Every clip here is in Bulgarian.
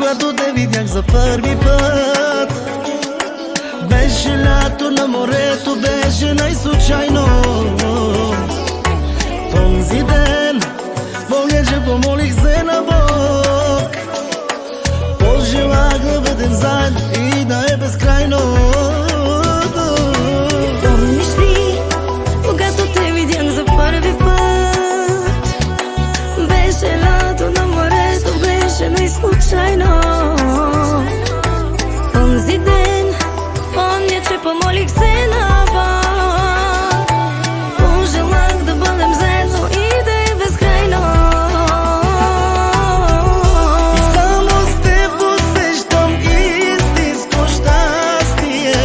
Когато те видях за първи път, беше лято на морето, беше най-случайно. В онзи ден, понеже помолих се на Бог, пожелах да бъдем заедно и да е безкрайно. Помниш ли, когато те видях за първи път, беше лято на морето, беше най-случайно. Онзи ден, помня, че помолих се на Бог, пожелах да бъдем заедно и да е безкрайно. И само с теб усещам истинско щастие,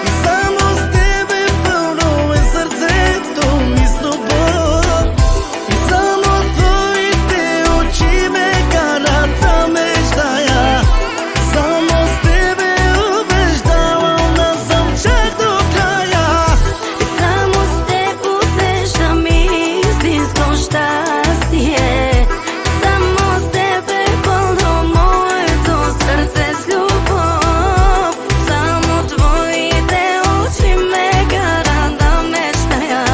и само с тебе пълно е сърцето ми с любов, и само твоите очи ме карат да мечтая. Само с тебе убеждавам да съм чак до края. Само с теб усещам истинско щастие, само с теб е пълно моето сърце с любов, само твоите очи ме карат да мечтая.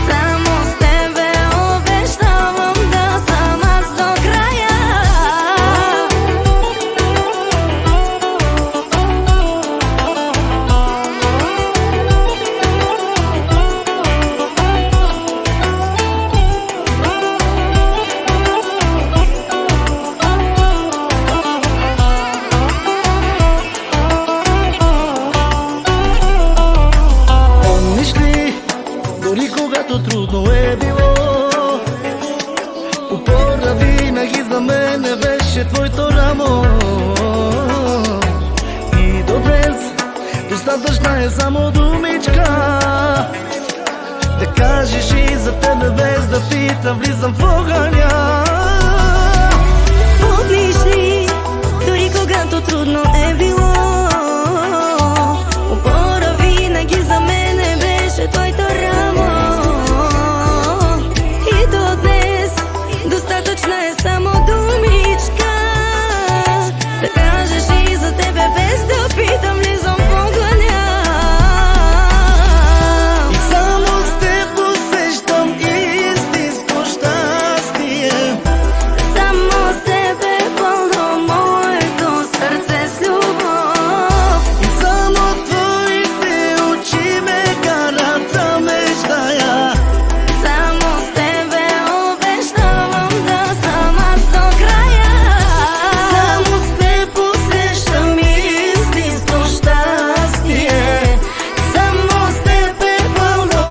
Само с тебе обещавам да съм аз до края. Помниш ли, дори когато трудно е било, опора винаги за мен не беше твоето рамо. И до днес достатъчна е само думичка, да кажеш и за тебе без да питам, влизам в огъня.